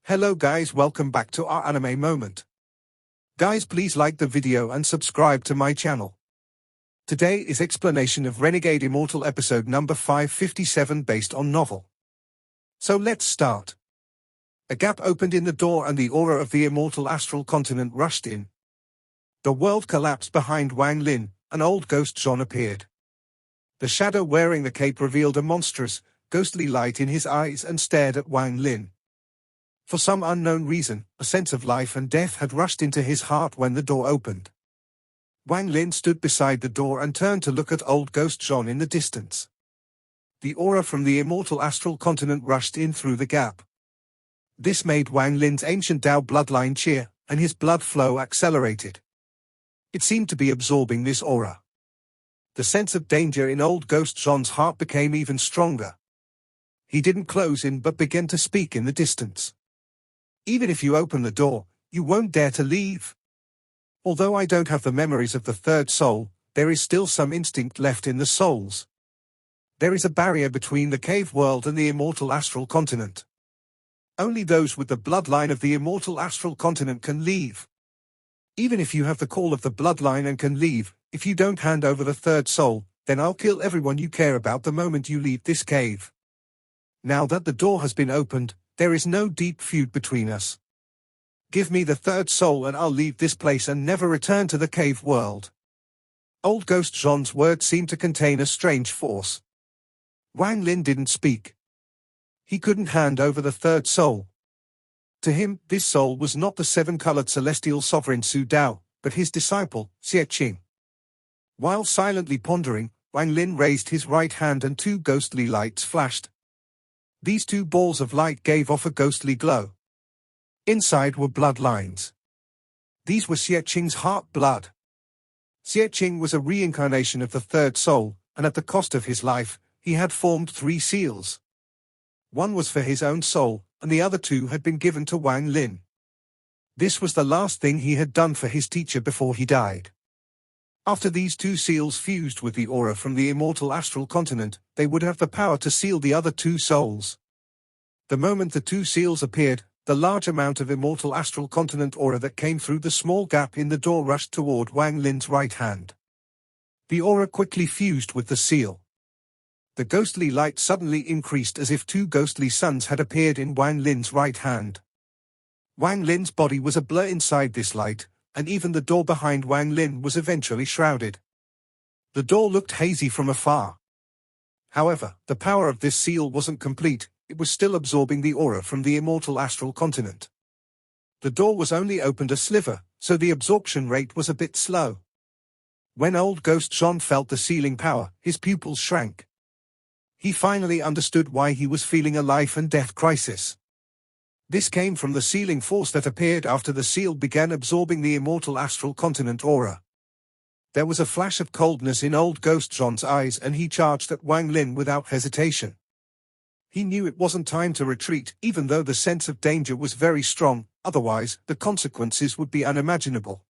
Hello guys, welcome back to our anime moment. Guys, please like the video and subscribe to my channel. Today is explanation of Renegade Immortal episode number 557 based on novel. So let's start. A gap opened in the door and the aura of the immortal astral continent rushed in. The world collapsed behind Wang Lin. An old ghost Xien appeared. The shadow wearing the cape revealed a monstrous, ghostly light in his eyes and stared at Wang Lin. For some unknown reason, a sense of life and death had rushed into his heart when the door opened. Wang Lin stood beside the door and turned to look at old ghost Xien in the distance. The aura from the immortal astral continent rushed in through the gap. This made Wang Lin's ancient Dao bloodline cheer, and his blood flow accelerated. It seemed to be absorbing this aura. The sense of danger in old ghost Xien's heart became even stronger. He didn't close in but began to speak in the distance. Even if you open the door, you won't dare to leave. Although I don't have the memories of the third soul, there is still some instinct left in the souls. There is a barrier between the cave world and the immortal astral continent. Only those with the bloodline of the immortal astral continent can leave. Even if you have the call of the bloodline and can leave, if you don't hand over the third soul, then I'll kill everyone you care about the moment you leave this cave. Now that the door has been opened, there is no deep feud between us. Give me the third soul and I'll leave this place and never return to the cave world. Old ghost Xien's words seemed to contain a strange force. Wang Lin didn't speak. He couldn't hand over the third soul. To him, this soul was not the seven-colored celestial sovereign Su Dao, but his disciple, Xie. While silently pondering, Wang Lin raised his right hand and two ghostly lights flashed. These two balls of light gave off a ghostly glow. Inside were bloodlines. These were Xie's heart blood. Xie was a reincarnation of the third soul, and at the cost of his life, he had formed 3 seals. One was for his own soul, and the other 2 had been given to Wang Lin. This was the last thing he had done for his teacher before he died. After these 2 seals fused with the aura from the immortal astral continent, they would have the power to seal the other 2 souls. The moment the 2 seals appeared, the large amount of immortal astral continent aura that came through the small gap in the door rushed toward Wang Lin's right hand. The aura quickly fused with the seal. The ghostly light suddenly increased as if 2 ghostly suns had appeared in Wang Lin's right hand. Wang Lin's body was a blur inside this light, and even the door behind Wang Lin was eventually shrouded. The door looked hazy from afar. However, the power of this seal wasn't complete, it was still absorbing the aura from the immortal astral continent. The door was only opened a sliver, so the absorption rate was a bit slow. When old ghost Xien felt the sealing power, his pupils shrank. He finally understood why he was feeling a life and death crisis. This came from the sealing force that appeared after the seal began absorbing the immortal astral continent aura. There was a flash of coldness in old ghost Xien's eyes and he charged at Wang Lin without hesitation. He knew it wasn't time to retreat, even though the sense of danger was very strong, otherwise, the consequences would be unimaginable.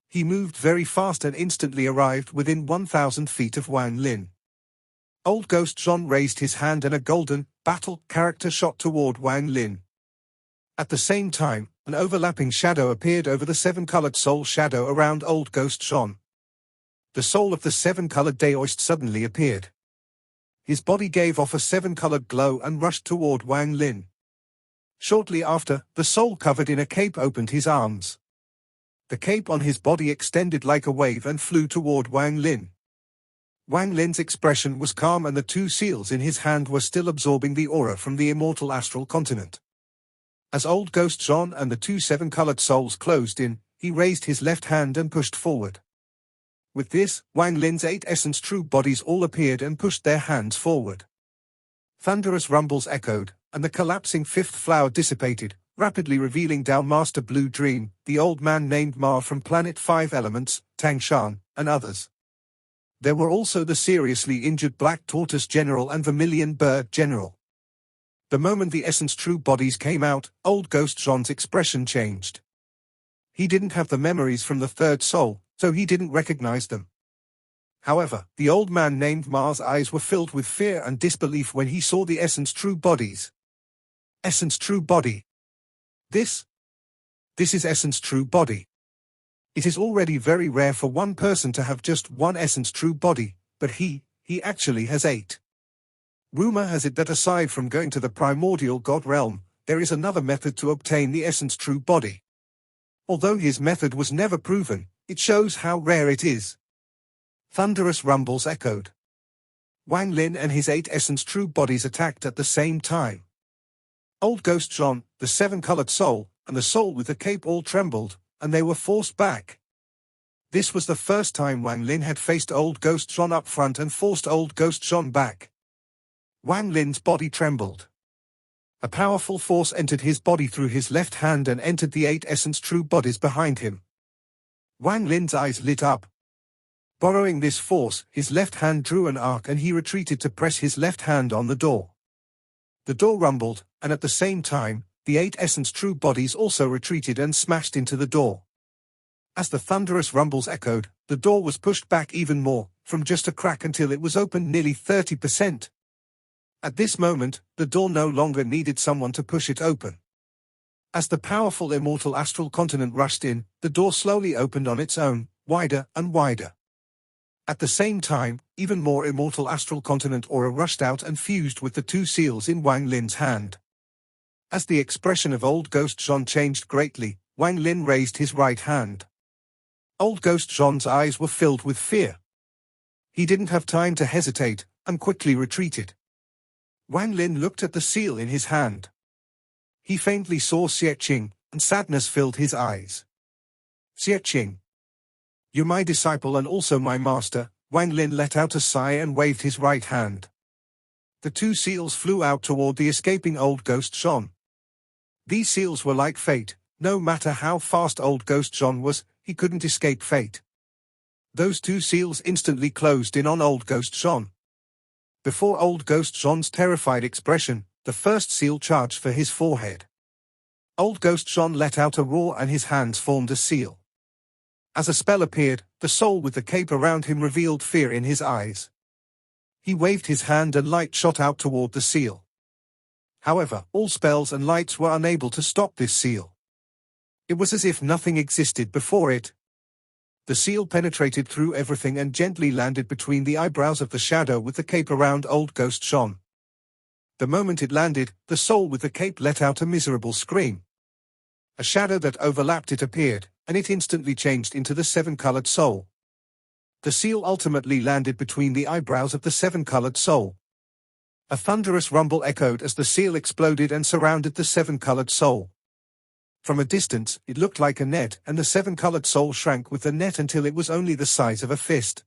He moved very fast and instantly arrived within 1,000 feet of Wang Lin. Old ghost Xien raised his hand and a golden, battle character shot toward Wang Lin. At the same time, an overlapping shadow appeared over the 7-colored soul shadow around old ghost Xien. The soul of the 7-colored Daoist suddenly appeared. His body gave off a 7-colored glow and rushed toward Wang Lin. Shortly after, the soul covered in a cape opened his arms. The cape on his body extended like a wave and flew toward Wang Lin. Wang Lin's expression was calm and the 2 seals in his hand were still absorbing the aura from the immortal astral continent. As old ghost Xien and the 2 7-colored souls closed in, he raised his left hand and pushed forward. With this, Wang Lin's 8 essence true bodies all appeared and pushed their hands forward. Thunderous rumbles echoed, and the collapsing 5th flower dissipated, rapidly revealing Dao Master Blue Dream, the old man named Ma from Planet 5 Elements, Tang Shan, and others. There were also the seriously injured Black Tortoise General and Vermilion Bird General. The moment the essence true bodies came out, old ghost Xien's expression changed. He didn't have the memories from the third soul, so he didn't recognize them. However, the old man named Ma's eyes were filled with fear and disbelief when he saw the essence true bodies. Essence true body. This is Essence True Body. It is already very rare for one person to have just one Essence True Body, but he actually has 8. Rumor has it that aside from going to the primordial god realm, there is another method to obtain the Essence True Body. Although his method was never proven, it shows how rare it is. Thunderous rumbles echoed. Wang Lin and his 8 Essence True Bodies attacked at the same time. Old Ghost Zhon, the 7-colored soul, and the soul with the cape all trembled, and they were forced back. This was the first time Wang Lin had faced Old Ghost Zhon up front and forced Old Ghost Zhon back. Wang Lin's body trembled. A powerful force entered his body through his left hand and entered the 8 Essence True Bodies behind him. Wang Lin's eyes lit up. Borrowing this force, his left hand drew an arc and he retreated to press his left hand on the door. The door rumbled, and at the same time, the 8 Essence True Bodies also retreated and smashed into the door. As the thunderous rumbles echoed, the door was pushed back even more, from just a crack until it was opened nearly 30%. At this moment, the door no longer needed someone to push it open. As the powerful immortal astral continent rushed in, the door slowly opened on its own, wider and wider. At the same time, even more immortal astral continent aura rushed out and fused with the 2 seals in Wang Lin's hand. As the expression of Old Ghost Zhon changed greatly, Wang Lin raised his right hand. Old Ghost Zhon's eyes were filled with fear. He didn't have time to hesitate, and quickly retreated. Wang Lin looked at the seal in his hand. He faintly saw Xie Qing, and sadness filled his eyes. Xie Qing. You're my disciple and also my master. Wang Lin let out a sigh and waved his right hand. The 2 seals flew out toward the escaping Old Ghost Zhon. These seals were like fate. No matter how fast Old Ghost Zhon was, he couldn't escape fate. Those 2 seals instantly closed in on Old Ghost Zhon. Before Old Ghost Zhon's terrified expression, the first seal charged for his forehead. Old Ghost Zhon let out a roar and his hands formed a seal. As a spell appeared, the soul with the cape around him revealed fear in his eyes. He waved his hand and light shot out toward the seal. However, all spells and lights were unable to stop this seal. It was as if nothing existed before it. The seal penetrated through everything and gently landed between the eyebrows of the shadow with the cape around Old Ghost Zhon. The moment it landed, the soul with the cape let out a miserable scream. A shadow that overlapped it appeared, and it instantly changed into the 7-colored soul. The seal ultimately landed between the eyebrows of the 7-colored soul. A thunderous rumble echoed as the seal exploded and surrounded the 7-colored soul. From a distance, it looked like a net, and the 7-colored soul shrank with the net until it was only the size of a fist.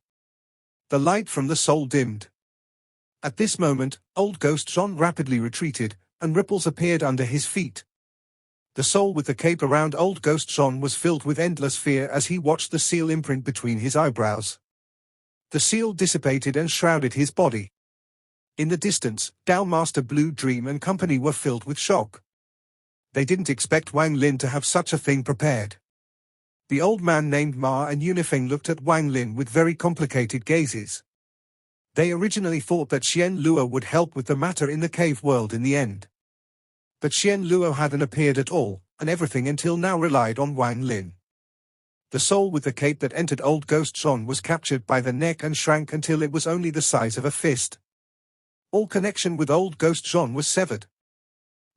The light from the soul dimmed. At this moment, Old Ghost Zhon rapidly retreated, and ripples appeared under his feet. The soul with the cape around Old Ghost Zhon was filled with endless fear as he watched the seal imprint between his eyebrows. The seal dissipated and shrouded his body. In the distance, Dao Master Blue Dream and company were filled with shock. They didn't expect Wang Lin to have such a thing prepared. The old man named Ma and Unifeng looked at Wang Lin with very complicated gazes. They originally thought that Xien Luo would help with the matter in the cave world in the end. But Xien Luo hadn't appeared at all, and everything until now relied on Wang Lin. The soul with the cape that entered Old Ghost Zhon was captured by the neck and shrank until it was only the size of a fist. All connection with Old Ghost Zhon was severed.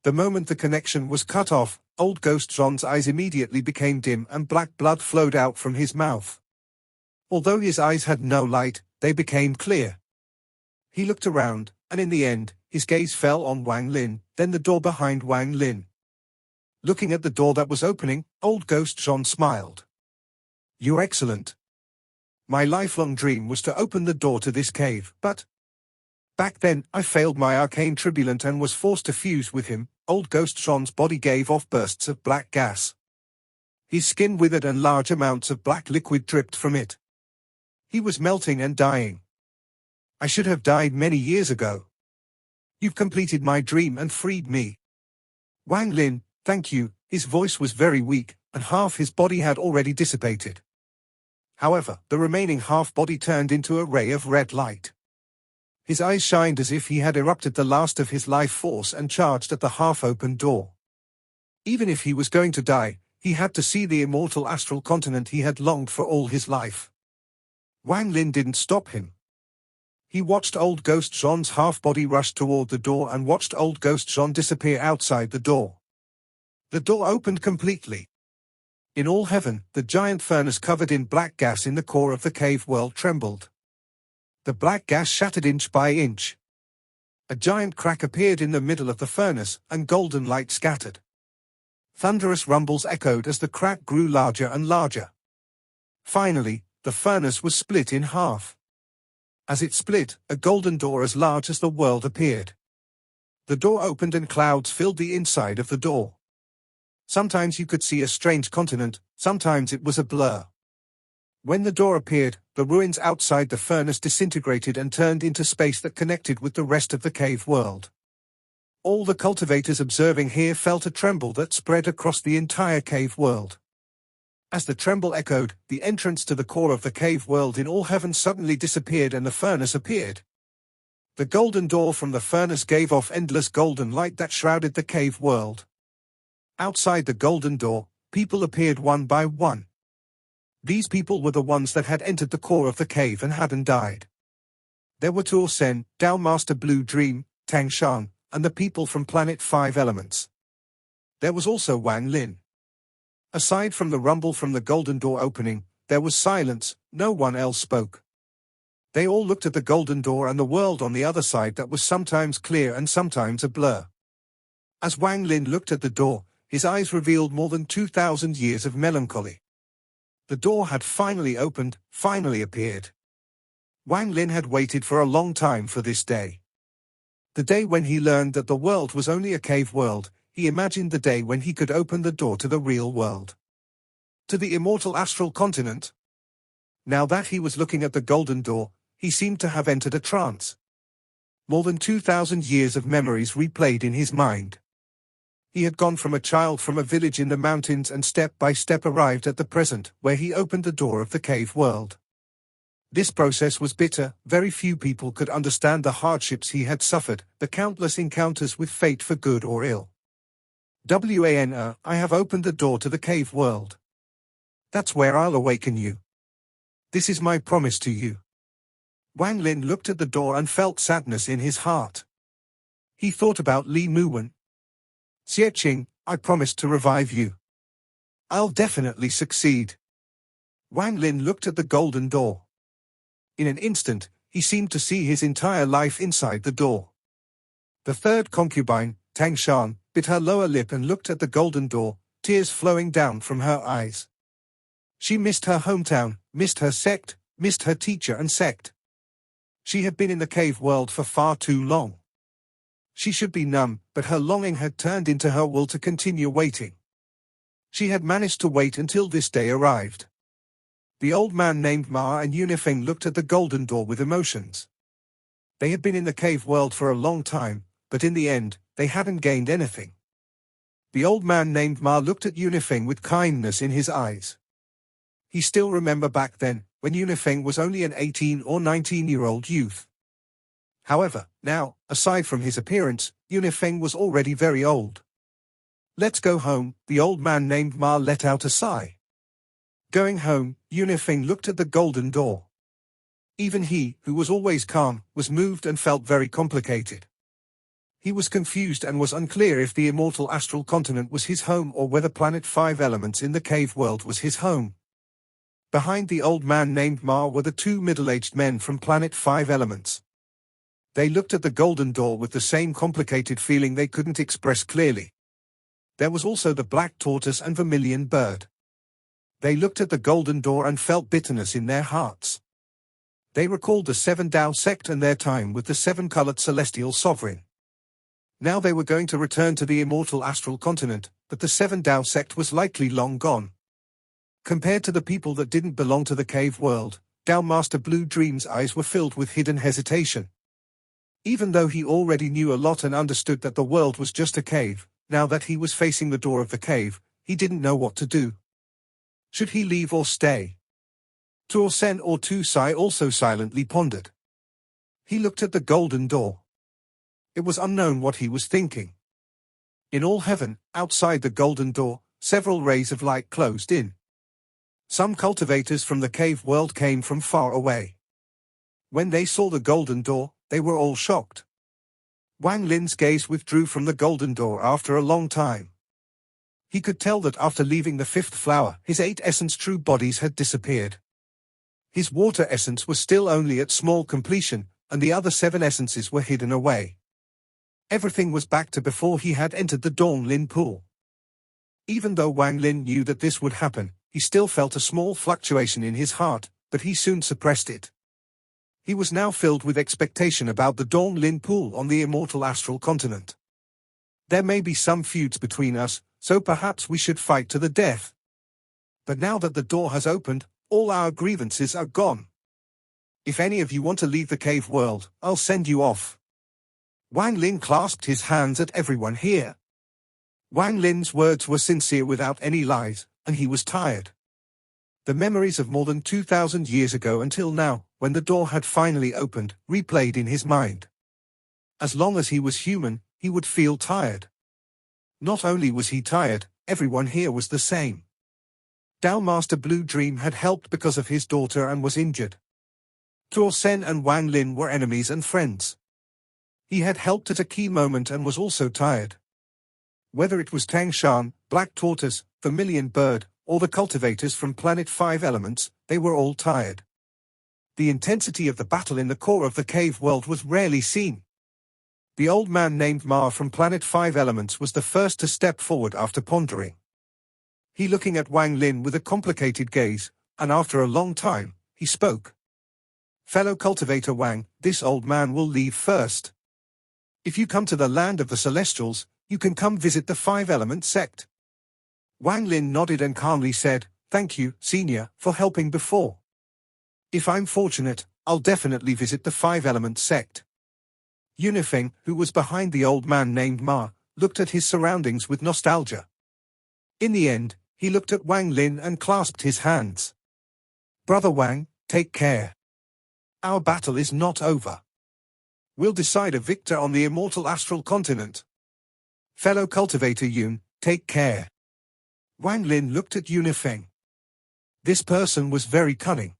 The moment the connection was cut off, Old Ghost Zhon's eyes immediately became dim and black blood flowed out from his mouth. Although his eyes had no light, they became clear. He looked around, and in the end, his gaze fell on Wang Lin, then the door behind Wang Lin. Looking at the door that was opening, Old Ghost Zhon smiled. "You're excellent. My lifelong dream was to open the door to this cave, but back then, I failed my arcane tribulant and was forced to fuse with him." Old Ghost Zhon's body gave off bursts of black gas. His skin withered and large amounts of black liquid dripped from it. He was melting and dying. "I should have died many years ago. You've completed my dream and freed me." "Wang Lin, thank you." His voice was very weak, and half his body had already dissipated. However, the remaining half body turned into a ray of red light. His eyes shined as if he had erupted the last of his life force and charged at the half-open door. Even if he was going to die, he had to see the immortal astral continent he had longed for all his life. Wang Lin didn't stop him. He watched old Ghost Zhon's half-body rush toward the door and watched old Ghost Zhon disappear outside the door. The door opened completely. In all heaven, the giant furnace covered in black gas in the core of the cave world trembled. The black gas shattered inch by inch. A giant crack appeared in the middle of the furnace, and golden light scattered. Thunderous rumbles echoed as the crack grew larger and larger. Finally, the furnace was split in half. As it split, a golden door as large as the world appeared. The door opened and clouds filled the inside of the door. Sometimes you could see a strange continent, sometimes it was a blur. When the door appeared, the ruins outside the furnace disintegrated and turned into space that connected with the rest of the cave world. All the cultivators observing here felt a tremble that spread across the entire cave world. As the tremble echoed, the entrance to the core of the cave world in all heaven suddenly disappeared and the furnace appeared. The golden door from the furnace gave off endless golden light that shrouded the cave world. Outside the golden door, people appeared one by one. These people were the ones that had entered the core of the cave and hadn't died. There were Tuo Sen, Tao Master Blue Dream, Tang Shan, and the people from Planet 5 Elements. There was also Wang Lin. Aside from the rumble from the golden door opening, there was silence, no one else spoke. They all looked at the golden door and the world on the other side that was sometimes clear and sometimes a blur. As Wang Lin looked at the door, his eyes revealed more than 2,000 years of melancholy. The door had finally opened, finally appeared. Wang Lin had waited for a long time for this day. The day when he learned that the world was only a cave world, he imagined the day when he could open the door to the real world. To the immortal astral continent. Now that he was looking at the golden door, he seemed to have entered a trance. More than 2,000 years of memories replayed in his mind. He had gone from a child from a village in the mountains and step by step arrived at the present, where he opened the door of the cave world. This process was bitter, very few people could understand the hardships he had suffered, the countless encounters with fate for good or ill. I have opened the door to the cave world. That's where I'll awaken you. This is my promise to you. Wang Lin looked at the door and felt sadness in his heart. He thought about Li Muwen. Xie, I promised to revive you. I'll definitely succeed. Wang Lin looked at the golden door. In an instant, he seemed to see his entire life inside the door. The third concubine, Tang Shan, bit her lower lip and looked at the golden door, tears flowing down from her eyes. She missed her hometown, missed her sect, missed her teacher and sect. She had been in the cave world for far too long. She should be numb, but her longing had turned into her will to continue waiting. She had managed to wait until this day arrived. The old man named Ma and Yunifeng looked at the golden door with emotions. They had been in the cave world for a long time, but in the end, they hadn't gained anything. The old man named Ma looked at Yunifeng with kindness in his eyes. He still remembered back then, when Yunifeng was only an 18 or 19-year-old youth. However, now, aside from his appearance, Yunifeng was already very old. Let's go home, the old man named Ma let out a sigh. Going home, Yunifeng looked at the golden door. Even he, who was always calm, was moved and felt very complicated. He was confused and was unclear if the immortal astral continent was his home or whether Planet 5 Elements in the cave world was his home. Behind the old man named Ma were the two middle-aged men from Planet 5 Elements. They looked at the golden door with the same complicated feeling they couldn't express clearly. There was also the black tortoise and vermilion bird. They looked at the golden door and felt bitterness in their hearts. They recalled the Seven Tao sect and their time with the seven-colored celestial sovereign. Now they were going to return to the immortal astral continent, but the Seven Tao sect was likely long gone. Compared to the people that didn't belong to the cave world, Tao Master Blue Dream's eyes were filled with hidden hesitation. Even though he already knew a lot and understood that the world was just a cave, now that he was facing the door of the cave, he didn't know what to do. Should he leave or stay? Tuo Sen or Tu Sai also silently pondered. He looked at the golden door. It was unknown what he was thinking. In all heaven, outside the golden door, several rays of light closed in. Some cultivators from the cave world came from far away. When they saw the golden door, they were all shocked. Wang Lin's gaze withdrew from the golden door after a long time. He could tell that after leaving the fifth flower, his 8 essence true bodies had disappeared. His water essence was still only at small completion, and the other 7 essences were hidden away. Everything was back to before he had entered the Dong Lin pool. Even though Wang Lin knew that this would happen, he still felt a small fluctuation in his heart, but he soon suppressed it. He was now filled with expectation about the Dong Lin pool on the immortal astral continent. There may be some feuds between us, so perhaps we should fight to the death. But now that the door has opened, all our grievances are gone. If any of you want to leave the cave world, I'll send you off. Wang Lin clasped his hands at everyone here. Wang Lin's words were sincere without any lies, and he was tired. The memories of more than 2,000 years ago until now, when the door had finally opened, replayed in his mind. As long as he was human, he would feel tired. Not only was he tired, everyone here was the same. Dao Master Blue Dream had helped because of his daughter and was injured. Tuo Sen and Wang Lin were enemies and friends. He had helped at a key moment and was also tired. Whether it was Tang Shan, Black Tortoise, Vermilion Bird, or the cultivators from Planet 5 Elements, they were all tired. The intensity of the battle in the core of the cave world was rarely seen. The old man named Ma from Planet 5 Elements was the first to step forward after pondering. He looking at Wang Lin with a complicated gaze, and after a long time, he spoke. Fellow cultivator Wang, this old man will leave first. If you come to the land of the Celestials, you can come visit the 5-element sect. Wang Lin nodded and calmly said, "Thank you, Senior, for helping before. If I'm fortunate, I'll definitely visit the 5-element sect." Yunifeng, who was behind the old man named Ma, looked at his surroundings with nostalgia. In the end, he looked at Wang Lin and clasped his hands. "Brother Wang, take care. Our battle is not over. We'll decide a victor on the immortal astral continent. Fellow cultivator Yun, take care." Wang Lin looked at Yunifeng. This person was very cunning.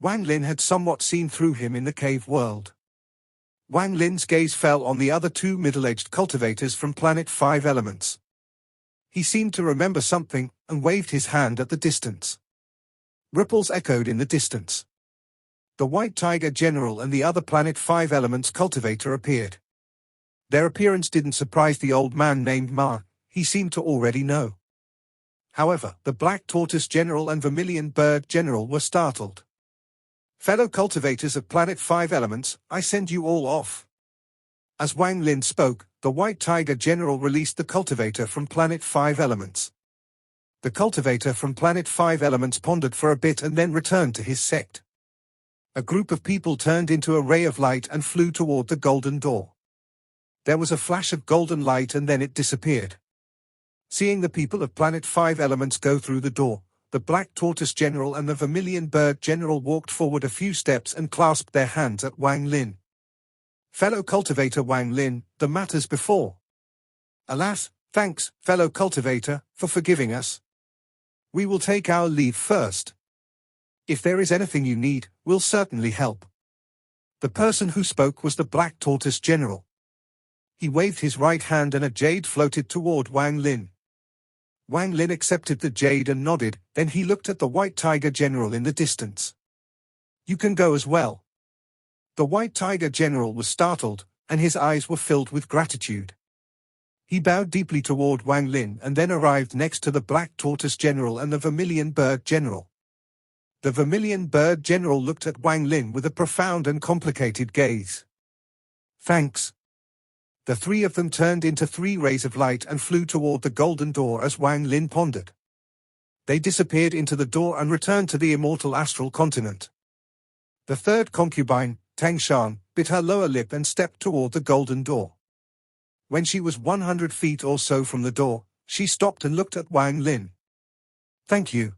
Wang Lin had somewhat seen through him in the cave world. Wang Lin's gaze fell on the other 2 middle-aged cultivators from Planet 5 Elements. He seemed to remember something, and waved his hand at the distance. Ripples echoed in the distance. The White Tiger General and the other Planet 5 Elements cultivator appeared. Their appearance didn't surprise the old man named Ma, he seemed to already know. However, the Black Tortoise General and Vermilion Bird General were startled. "Fellow cultivators of Planet 5 Elements, I send you all off." As Wang Lin spoke, the White Tiger General released the cultivator from Planet 5 Elements. The cultivator from Planet 5 Elements pondered for a bit and then returned to his sect. A group of people turned into a ray of light and flew toward the golden door. There was a flash of golden light and then it disappeared. Seeing the people of Planet 5 Elements go through the door, the Black Tortoise General and the Vermilion Bird General walked forward a few steps and clasped their hands at Wang Lin. "Fellow cultivator Wang Lin, the matters before." "Alas, thanks, fellow cultivator, for forgiving us. We will take our leave first. If there is anything you need, we'll certainly help." The person who spoke was the Black Tortoise General. He waved his right hand and a jade floated toward Wang Lin. Wang Lin accepted the jade and nodded, then he looked at the White Tiger General in the distance. "You can go as well." The White Tiger General was startled, and his eyes were filled with gratitude. He bowed deeply toward Wang Lin and then arrived next to the Black Tortoise General and the Vermilion Bird General. The Vermilion Bird General looked at Wang Lin with a profound and complicated gaze. "Thanks." The 3 of them turned into 3 rays of light and flew toward the golden door as Wang Lin pondered. They disappeared into the door and returned to the immortal astral continent. The 3rd concubine, Tang Shan, bit her lower lip and stepped toward the golden door. When she was 100 feet or so from the door, she stopped and looked at Wang Lin. "Thank you."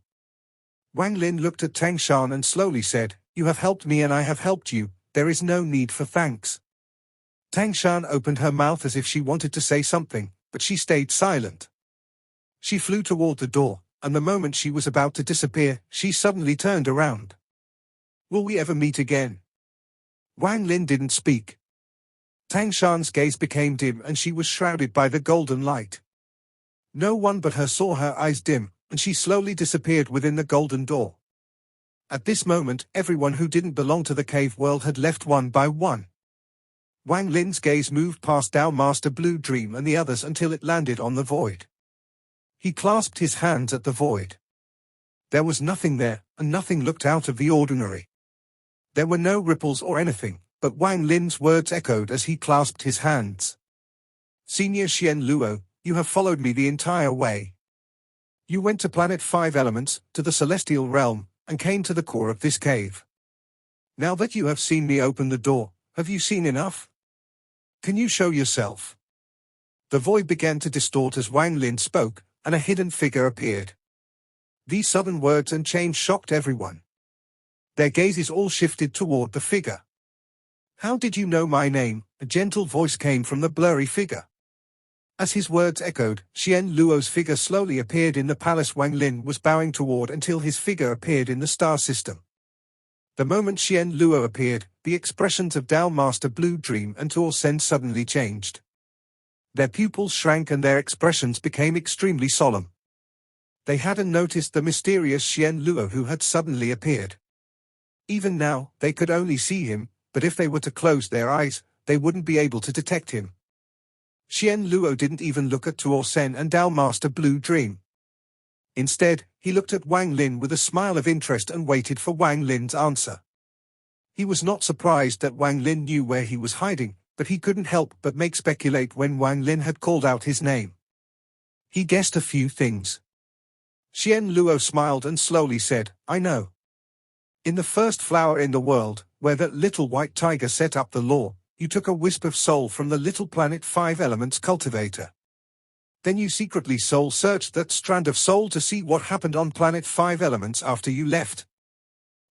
Wang Lin looked at Tang Shan and slowly said, "You have helped me and I have helped you, there is no need for thanks." Tang Shan opened her mouth as if she wanted to say something, but she stayed silent. She flew toward the door, and the moment she was about to disappear, she suddenly turned around. Will we ever meet again? Wang Lin didn't speak. Tang Shan's gaze became dim and she was shrouded by the golden light. No one but her saw her eyes dim, and she slowly disappeared within the golden door. At this moment, everyone who didn't belong to the cave world had left one by one. Wang Lin's gaze moved past Dao Master Blue Dream and the others until it landed on the void. He clasped his hands at the void. There was nothing there, and nothing looked out of the ordinary. There were no ripples or anything, but Wang Lin's words echoed as he clasped his hands. Senior Xien Luo, you have followed me the entire way. You went to Planet 5 Elements, to the Celestial Realm, and came to the core of this cave. Now that you have seen me open the door, have you seen enough? Can you show yourself? The void began to distort as Wang Lin spoke, and a hidden figure appeared. These sudden words and change shocked everyone. Their gazes all shifted toward the figure. How did you know my name? A gentle voice came from the blurry figure. As his words echoed, Xien Luo's figure slowly appeared in the palace Wang Lin was bowing toward until his figure appeared in the star system. The moment Xien Luo appeared, the expressions of Dao Master Blue Dream and Tor Sen suddenly changed. Their pupils shrank and their expressions became extremely solemn. They hadn't noticed the mysterious Xien Luo who had suddenly appeared. Even now, they could only see him, but if they were to close their eyes, they wouldn't be able to detect him. Xien Luo didn't even look at Tor Sen and Dao Master Blue Dream. Instead, he looked at Wang Lin with a smile of interest and waited for Wang Lin's answer. He was not surprised that Wang Lin knew where he was hiding, but he couldn't help but make speculate when Wang Lin had called out his name. He guessed a few things. Xien Luo smiled and slowly said, I know. In the first flower in the world, where that little white tiger set up the law, you took a wisp of soul from the little Planet 5 Elements cultivator. Then you secretly soul-searched that strand of soul to see what happened on Planet 5 Elements after you left.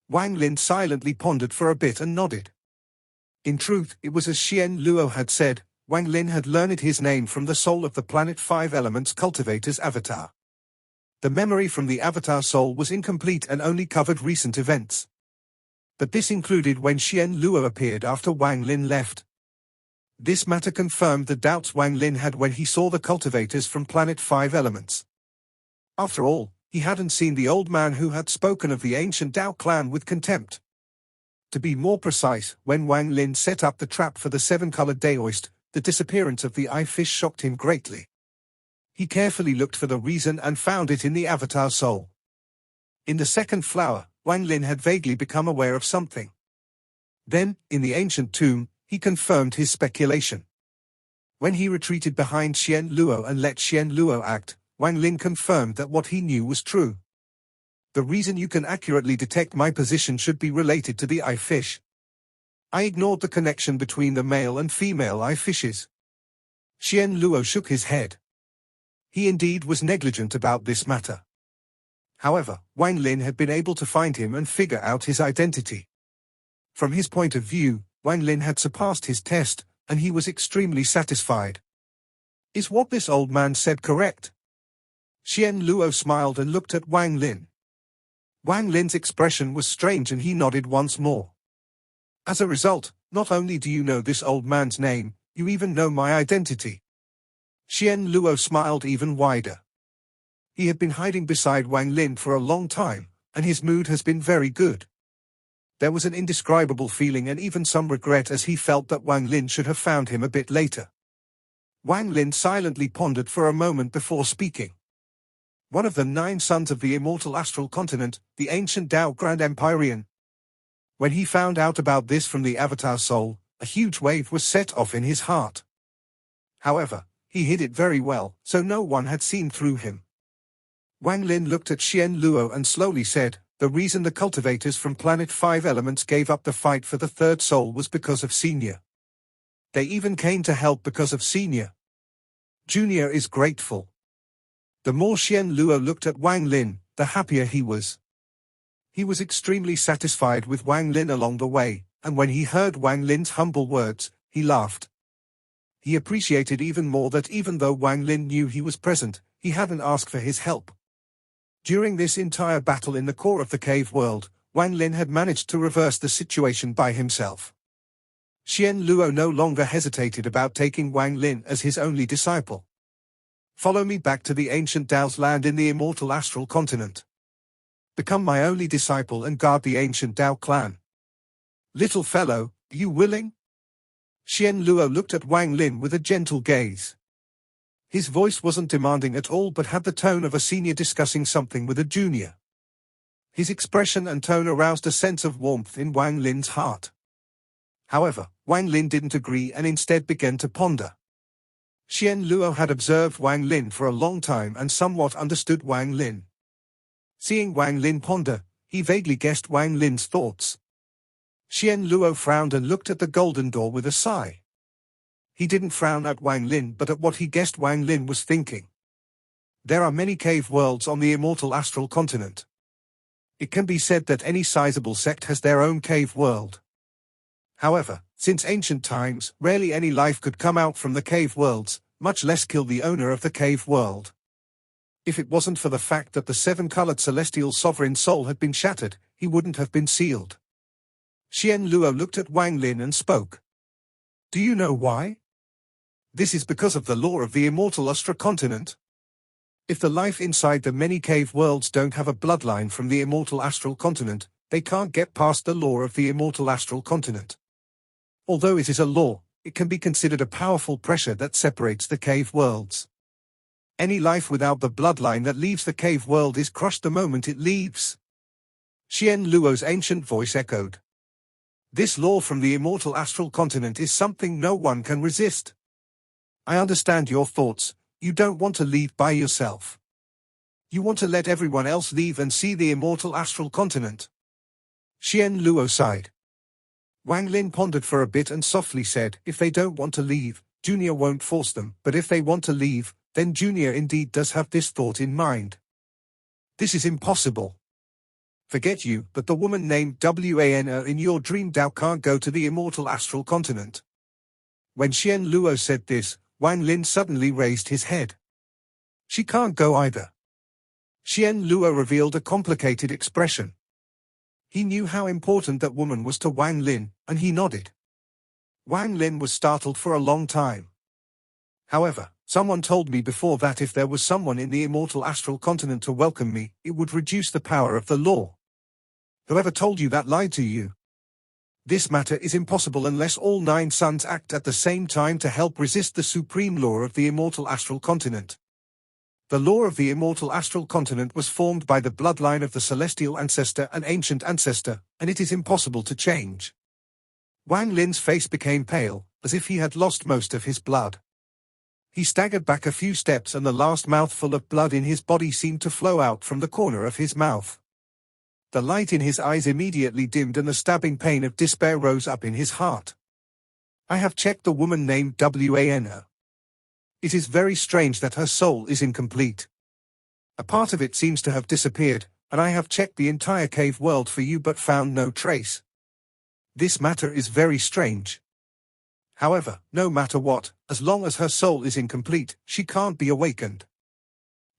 Wang Lin silently pondered for a bit and nodded. In truth, it was as Xien Luo had said, Wang Lin had learned his name from the soul of the Planet 5 Elements cultivator's avatar. The memory from the avatar soul was incomplete and only covered recent events. But this included when Xien Luo appeared after Wang Lin left. This matter confirmed the doubts Wang Lin had when he saw the cultivators from Planet 5 Elements. After all, he hadn't seen the old man who had spoken of the ancient Dao clan with contempt. To be more precise, when Wang Lin set up the trap for the seven-colored daoist, the disappearance of the eye fish shocked him greatly. He carefully looked for the reason and found it in the avatar soul. In the second flower, Wang Lin had vaguely become aware of something. Then, in the ancient tomb, he confirmed his speculation. When he retreated behind Xien Luo and let Xien Luo act, Wang Lin confirmed that what he knew was true. The reason you can accurately detect my position should be related to the eye fish. I ignored the connection between the male and female eye fishes. Xien Luo shook his head. He indeed was negligent about this matter. However, Wang Lin had been able to find him and figure out his identity. From his point of view, Wang Lin had surpassed his test, and he was extremely satisfied. Is what this old man said correct? Xien Luo smiled and looked at Wang Lin. Wang Lin's expression was strange and he nodded once more. As a result, not only do you know this old man's name, you even know my identity. Xien Luo smiled even wider. He had been hiding beside Wang Lin for a long time, and his mood has been very good. There was an indescribable feeling and even some regret as he felt that Wang Lin should have found him a bit later. Wang Lin silently pondered for a moment before speaking. One of the 9 sons of the immortal astral continent, the ancient Dao Grand Empyrean. When he found out about this from the avatar soul, a huge wave was set off in his heart. However, he hid it very well, so no one had seen through him. Wang Lin looked at Xien Luo and slowly said, the reason the cultivators from Planet 5 Elements gave up the fight for the third soul was because of Senior. They even came to help because of Senior. Junior is grateful. The more Xien Luo looked at Wang Lin, the happier he was. He was extremely satisfied with Wang Lin along the way, and when he heard Wang Lin's humble words, he laughed. He appreciated even more that even though Wang Lin knew he was present, he hadn't asked for his help. During this entire battle in the core of the cave world, Wang Lin had managed to reverse the situation by himself. Xien Luo no longer hesitated about taking Wang Lin as his only disciple. Follow me back to the ancient Dao's land in the immortal astral continent. Become my only disciple and guard the ancient Dao clan. Little fellow, you willing? Xien Luo looked at Wang Lin with a gentle gaze. His voice wasn't demanding at all but had the tone of a senior discussing something with a junior. His expression and tone aroused a sense of warmth in Wang Lin's heart. However, Wang Lin didn't agree and instead began to ponder. Xien Luo had observed Wang Lin for a long time and somewhat understood Wang Lin. Seeing Wang Lin ponder, he vaguely guessed Wang Lin's thoughts. Xien Luo frowned and looked at the golden door with a sigh. He didn't frown at Wang Lin but at what he guessed Wang Lin was thinking. There are many cave worlds on the immortal astral continent. It can be said that any sizable sect has their own cave world. However, since ancient times, rarely any life could come out from the cave worlds, much less kill the owner of the cave world. If it wasn't for the fact that the seven-colored celestial sovereign soul had been shattered, he wouldn't have been sealed. Xien Luo looked at Wang Lin and spoke. Do you know why? This is because of the law of the immortal astral continent. If the life inside the many cave worlds don't have a bloodline from the immortal astral continent, they can't get past the law of the immortal astral continent. Although it is a law, it can be considered a powerful pressure that separates the cave worlds. Any life without the bloodline that leaves the cave world is crushed the moment it leaves. Xien Luo's ancient voice echoed. This law from the immortal astral continent is something no one can resist. I understand your thoughts. You don't want to leave by yourself. You want to let everyone else leave and see the immortal astral continent. Xien Luo sighed. Wang Lin pondered for a bit and softly said, if they don't want to leave, Junior won't force them, but if they want to leave, then Junior indeed does have this thought in mind. This is impossible. Forget you, but the woman named Wana in your dream Dao can't go to the immortal astral continent. When Xien Luo said this, Wang Lin suddenly raised his head. She can't go either. Xien Luo revealed a complicated expression. He knew how important that woman was to Wang Lin, and he nodded. Wang Lin was startled for a long time. However, someone told me before that if there was someone in the immortal astral continent to welcome me, it would reduce the power of the law. Whoever told you that lied to you. This matter is impossible unless all 9 suns act at the same time to help resist the supreme law of the immortal astral continent. The law of the immortal astral continent was formed by the bloodline of the celestial ancestor and ancient ancestor, and it is impossible to change. Wang Lin's face became pale, as if he had lost most of his blood. He staggered back a few steps and the last mouthful of blood in his body seemed to flow out from the corner of his mouth. The light in his eyes immediately dimmed and the stabbing pain of despair rose up in his heart. I have checked the woman named Wana. It is very strange that her soul is incomplete. A part of it seems to have disappeared, and I have checked the entire cave world for you but found no trace. This matter is very strange. However, no matter what, as long as her soul is incomplete, she can't be awakened.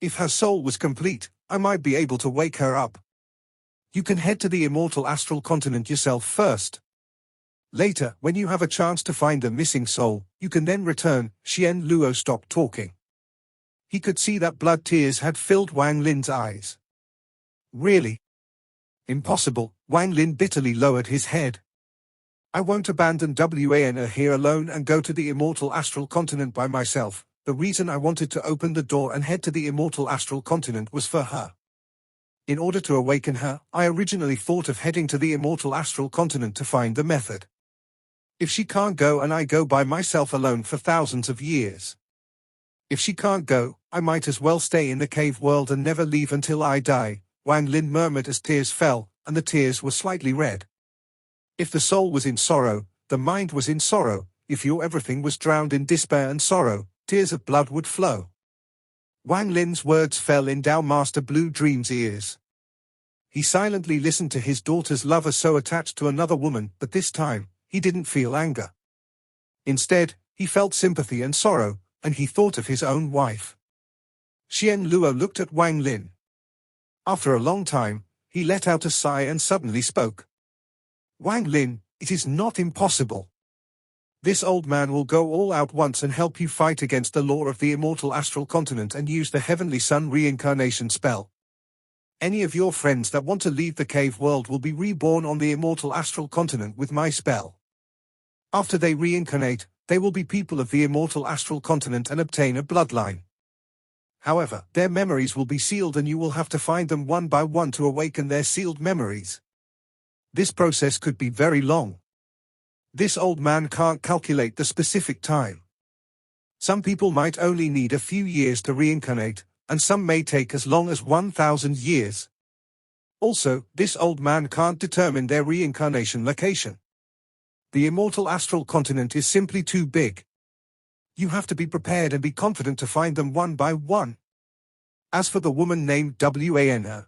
If her soul was complete, I might be able to wake her up. You can head to the immortal astral continent yourself first. Later, when you have a chance to find the missing soul, you can then return. Xien Luo stopped talking. He could see that blood tears had filled Wang Lin's eyes. Really? Impossible. Wang Lin bitterly lowered his head. I won't abandon Wana here alone and go to the immortal astral continent by myself. The reason I wanted to open the door and head to the immortal astral continent was for her. In order to awaken her, I originally thought of heading to the immortal astral continent to find the method. If she can't go and I go by myself alone for thousands of years. If she can't go, I might as well stay in the cave world and never leave until I die, Wang Lin murmured as tears fell, and the tears were slightly red. If the soul was in sorrow, the mind was in sorrow. If your everything was drowned in despair and sorrow, tears of blood would flow. Wang Lin's words fell in Dao Master Blue Dream's ears. He silently listened to his daughter's lover so attached to another woman, but this time, he didn't feel anger. Instead, He felt sympathy and sorrow, and he thought of his own wife. Xien Luo looked at Wang Lin. After a long time, he let out a sigh and suddenly spoke. Wang Lin, it is not impossible. This old man will go all out once and help you fight against the law of the immortal astral continent and use the Heavenly Sun reincarnation spell. Any of your friends that want to leave the cave world will be reborn on the immortal astral continent with my spell. After they reincarnate, they will be people of the immortal astral continent and obtain a bloodline. However, their memories will be sealed and you will have to find them one by one to awaken their sealed memories. This process could be very long. This old man can't calculate the specific time. Some people might only need a few years to reincarnate, and some may take as long as 1,000 years. Also, this old man can't determine their reincarnation location. The immortal astral continent is simply too big. You have to be prepared and be confident to find them one by one. As for the woman named Wana,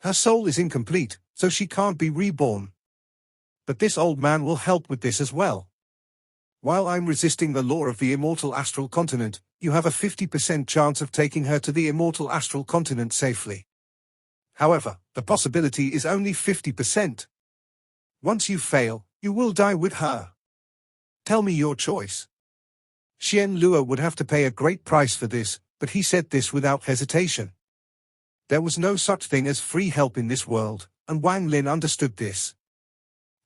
her soul is incomplete, so she can't be reborn. But this old man will help with this as well. While I'm resisting the law of the immortal astral continent, you have a 50% chance of taking her to the immortal astral continent safely. However, the possibility is only 50%. Once you fail, you will die with her. Tell me your choice. Xien Luo would have to pay a great price for this, but he said this without hesitation. There was no such thing as free help in this world, and Wang Lin understood this.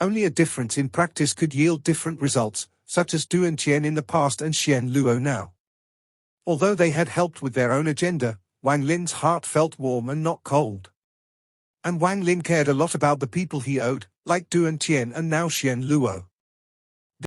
Only a difference in practice could yield different results, such as Du and Tien in the past and Xien Luo now. Although they had helped with their own agenda, Wang Lin's heart felt warm and not cold. And Wang Lin cared a lot about the people he owed, like Du and Tien and now Xien Luo.